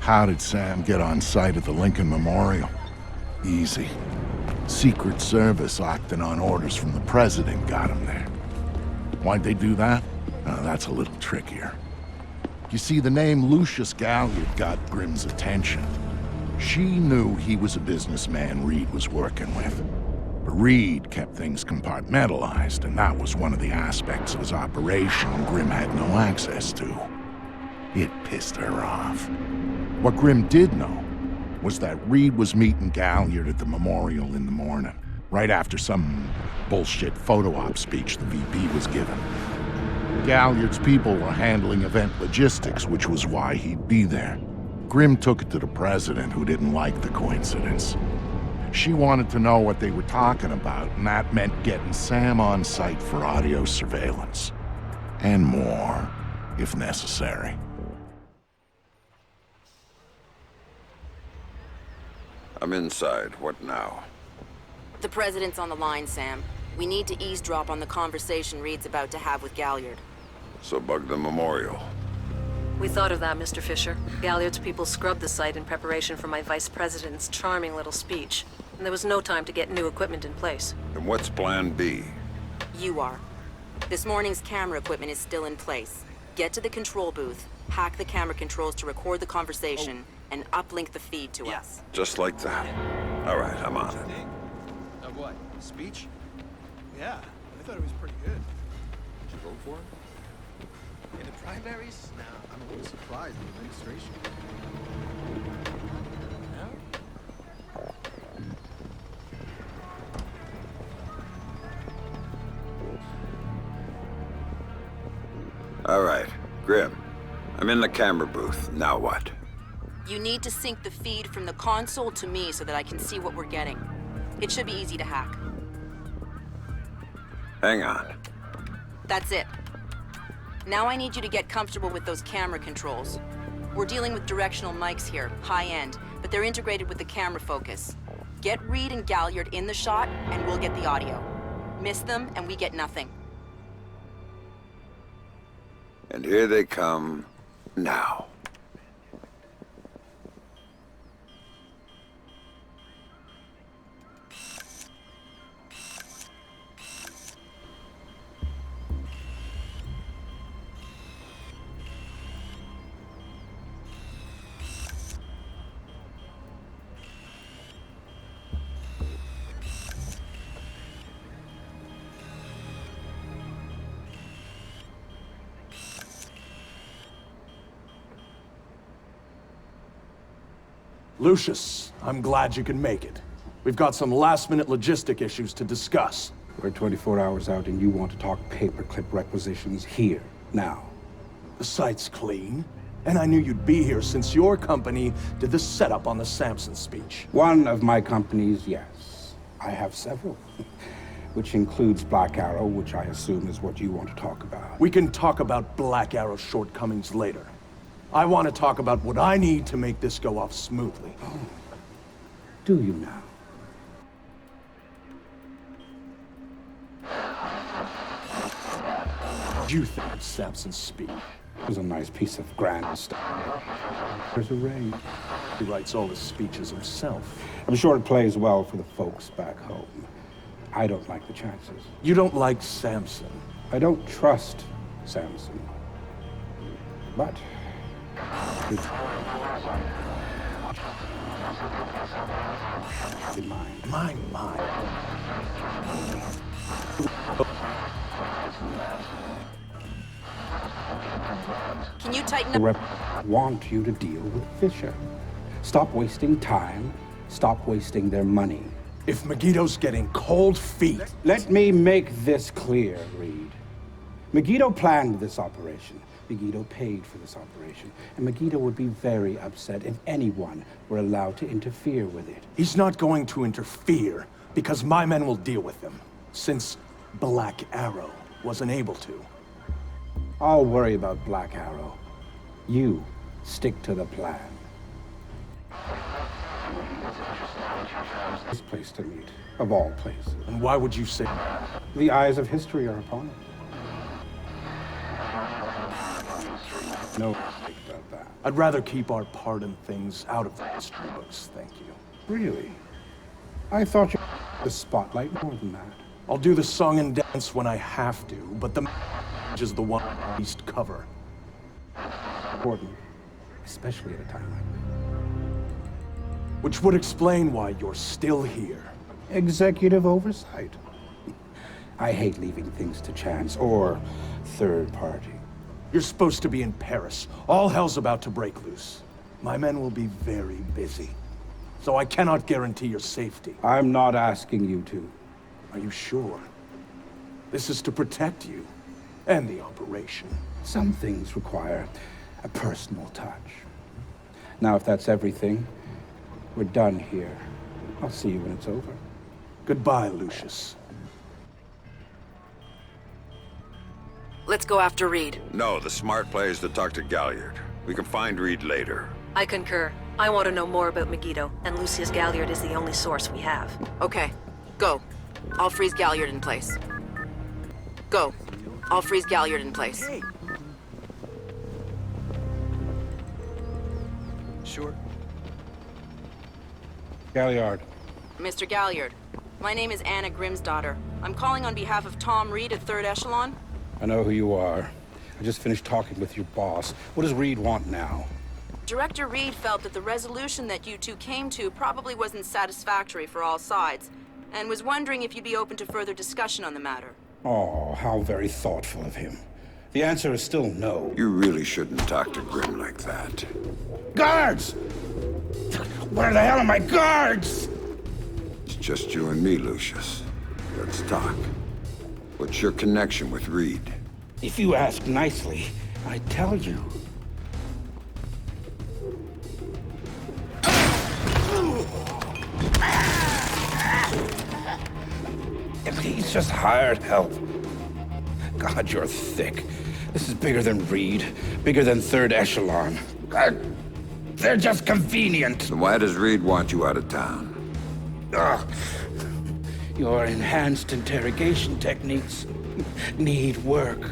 How did Sam get on site at the Lincoln Memorial? Easy. Secret Service acting on orders from the president got him there. Why'd they do that? That's a little trickier. You see, the name Lucius Galliard got Grim's attention. She knew he was a businessman Reed was working with. But Reed kept things compartmentalized, and that was one of the aspects of his operation Grim had no access to. It pissed her off. What Grim did know was that Reed was meeting Galliard at the memorial in the morning, right after some bullshit photo op speech the VP was giving. Galliard's people were handling event logistics, which was why he'd be there. Grim took it to the president, who didn't like the coincidence. She wanted to know what they were talking about, and that meant getting Sam on site for audio surveillance. And more, if necessary. I'm inside. What now? The president's on the line, Sam. We need to eavesdrop on the conversation Reed's about to have with Galliard. So bug the memorial. We thought of that, Mr. Fisher. Galliard's people scrubbed the site in preparation for my vice president's charming little speech. And there was no time to get new equipment in place. And what's plan B? You are. This morning's camera equipment is still in place. Get to the control booth, hack the camera controls to record the conversation, and uplink the feed to us. Just like that. All right, I'm on it. Of what? Speech? Yeah, I thought it was pretty good. Did you vote for him? In the primaries? Nah, I'm a little surprised in the administration. All right, Grim. I'm in the camera booth. Now what? You need to sync the feed from the console to me so that I can see what we're getting. It should be easy to hack. Hang on. That's it. Now I need you to get comfortable with those camera controls. We're dealing with directional mics here, high-end, but they're integrated with the camera focus. Get Reed and Galliard in the shot, and we'll get the audio. Miss them, and we get nothing. And here they come now. Lucius, I'm glad you can make it. We've got some last-minute logistic issues to discuss. We're 24 hours out and you want to talk paperclip requisitions here, now. The site's clean, and I knew you'd be here since your company did the setup on the Samson speech. One of my companies, yes. I have several. Which includes Black Arrow, which I assume is what you want to talk about. We can talk about Black Arrow's shortcomings later. I want to talk about what I need to make this go off smoothly. Oh. Do you now? Do you think of Samson's speech? It was a nice piece of grand stuff. There's a ring. He writes all his speeches himself. I'm sure it plays well for the folks back home. I don't like the chances. You don't like Samson? I don't trust Samson. But... in mind. Mine. Can you tighten The up? rep want you to deal with Fisher. Stop wasting time. Stop wasting their money. If Megiddo's getting cold feet... Let me make this clear, Reed. Megiddo planned this operation. Megiddo paid for this operation. And Megiddo would be very upset if anyone were allowed to interfere with it. He's not going to interfere, because my men will deal with him, since Black Arrow wasn't able to. I'll worry about Black Arrow. You stick to the plan. This place to meet, of all places. And why would you say... The eyes of history are upon it. No mistake about that. I'd rather keep our part in things out of the history books, thank you. Really? I thought you the spotlight more than that. I'll do the song and dance when I have to, but the is the one I least cover. Important, especially at a time like this. Which would explain why you're still here. Executive oversight. I hate leaving things to chance or third party. You're supposed to be in Paris. All hell's about to break loose. My men will be very busy, so I cannot guarantee your safety. I'm not asking you to. Are you sure? This is to protect you and the operation. Some things require a personal touch. Now, if that's everything, we're done here. I'll see you when it's over. Goodbye, Lucius. Let's go after Reed. No, the smart play is to talk to Galliard. We can find Reed later. I concur. I want to know more about Megiddo, and Lucius Galliard is the only source we have. Okay, go. I'll freeze Galliard in place. Go. I'll freeze Galliard in place. Hey. Sure. Galliard. Mr. Galliard, my name is Anna Grímsdóttir. I'm calling on behalf of Tom Reed at 3rd Echelon. I know who you are. I just finished talking with your boss. What does Reed want now? Director Reed felt that the resolution that you two came to probably wasn't satisfactory for all sides, and was wondering if you'd be open to further discussion on the matter. Oh, how very thoughtful of him. The answer is still no. You really shouldn't talk to Grim like that. Guards! Where the hell are my guards? It's just you and me, Lucius. Let's talk. What's your connection with Reed? If you ask nicely, I tell you. He's just hired help. God, you're thick. This is bigger than Reed, bigger than 3rd Echelon. They're just convenient. So why does Reed want you out of town? Your enhanced interrogation techniques need work.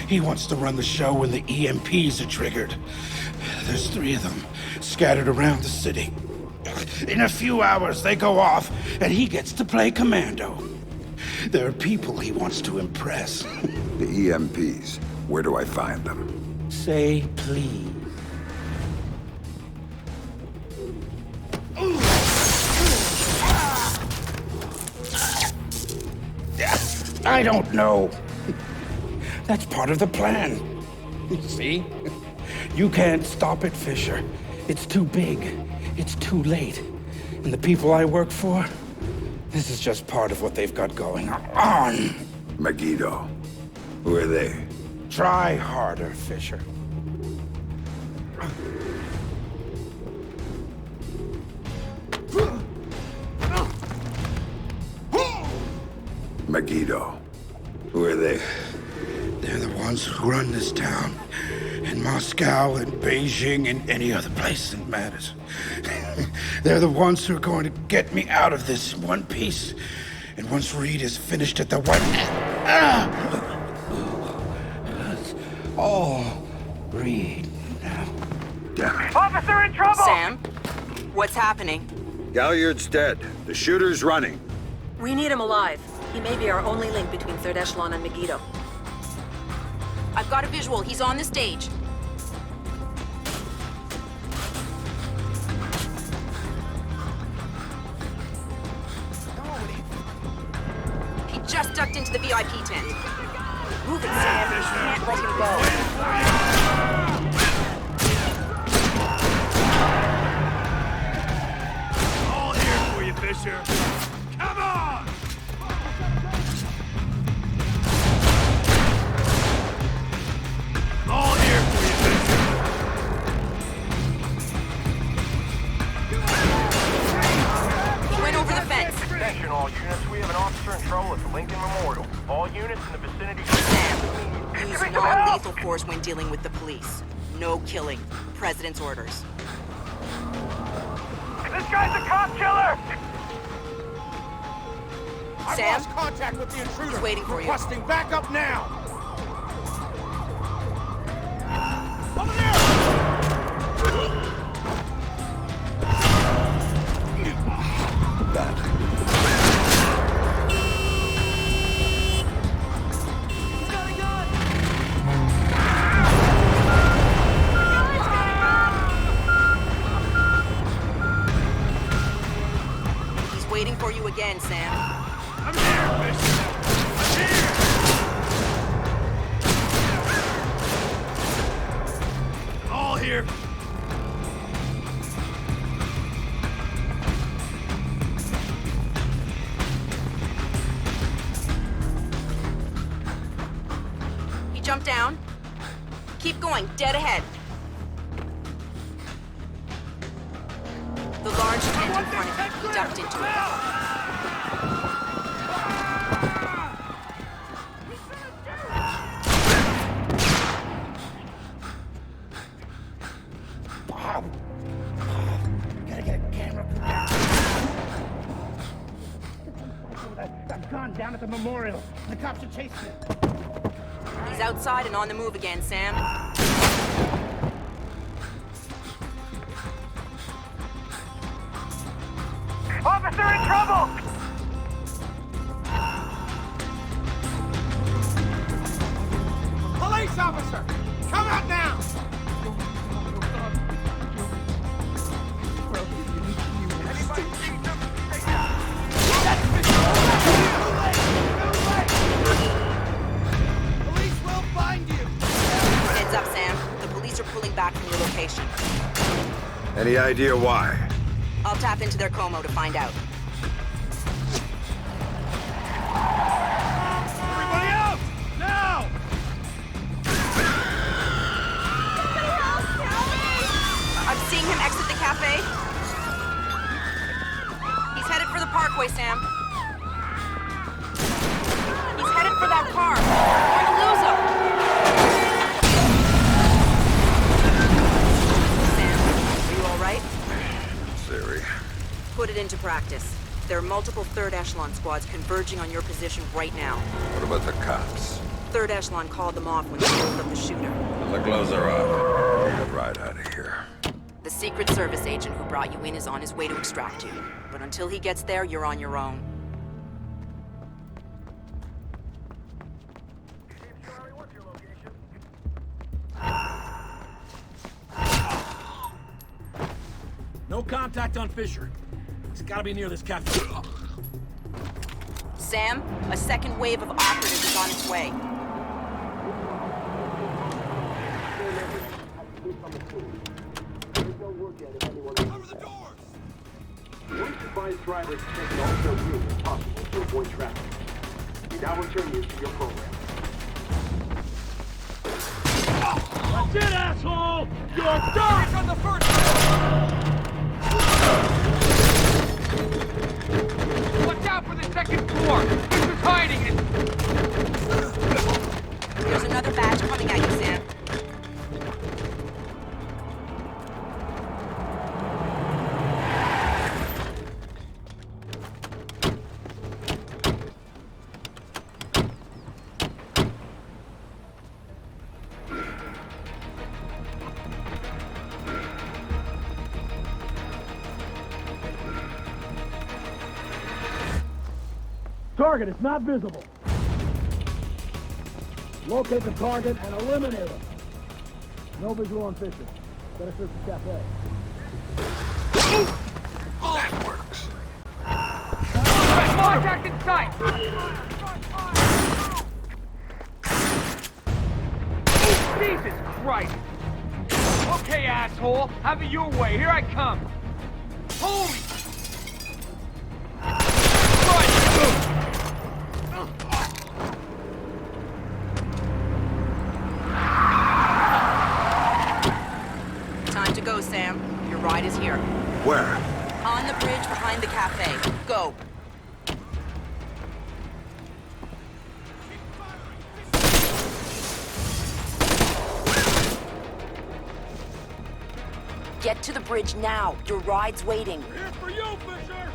He wants to run the show when the EMPs are triggered. There's 3 of them scattered around the city. In a few hours, they go off, and he gets to play commando. There are people he wants to impress. The EMPs. Where do I find them? Say please. I don't know. That's part of the plan. See? You can't stop it, Fisher. It's too big. It's too late. And the people I work for, this is just part of what they've got going on. Megiddo. Who are they? Try harder, Fisher. Megiddo. Who are they? They're the ones who run this town. In Moscow and Beijing and any other place that matters. They're the ones who are going to get me out of this in one piece. And once Reed is finished at the White... It's all Reed now. Damn it. Officer in trouble! Sam, what's happening? Galliard's dead. The shooter's running. We need him alive. He may be our only link between 3rd Echelon and Megiddo. I've got a visual. He's on the stage. He just ducked into the VIP tent. Move it, Sam. You can't let him go. All here for you, Fisher. Come on! All here for you, Fisher. He went over the fence. Attention, all units. We have an officer in trouble at the Lincoln Memorial. All units in the vicinity... Sam, use non-lethal force when dealing with the police. No killing. President's orders. This guy's a cop killer! I've Sam? lost contact with the intruder. He's waiting for you. Requesting backup now. Over there! He's waiting for you again, Sam. I'm here, Bishop. I'm here. All here. He jumped down. Keep going, dead ahead. The large tent in front of you. He ducked into it. Gotta get a camera. That gun down at the memorial. The cops are chasing it. He's outside and on the move again, Sam. Officer in trouble! Police officer! Come out now! Police will find you! Heads up, Sam. The police are pulling back from your location. Any idea why? I'll tap into their Como to find out. Everybody out! Now! I'm seeing him exit the cafe. He's headed for the parkway, Sam. He's headed for that car. We're gonna lose him. Sam, are you all right? Siri. Put it into practice. There are multiple 3rd Echelon squads converging on your position right now. What about the cops? 3rd Echelon called them off when they rolled up the shooter. Well, the gloves are off. Get right out of here. The Secret Service agent who brought you in is on his way to extract you. But until he gets there, you're on your own. No contact on Fisher. He's gotta be near this cafe. Sam, a second wave of operatives is on its way. Cover the doors! Once advised drivers take all their routes as possible to avoid traffic. We now return you to your program. That's it, asshole! You're done! On the first Watch out for the second floor! This is hiding it! There's another badge coming at you, Sam. Target is not visible. Locate the target and eliminate him. No visual on Fisher. Better search the cafe. That works. Contact in sight! Jesus Christ! Okay, asshole, have it your way. Here I come. Holy! Time to go, Sam. Your ride is here. Where? On the bridge behind the cafe. Go. Get to the bridge now. Your ride's waiting. Here for you, Fisher!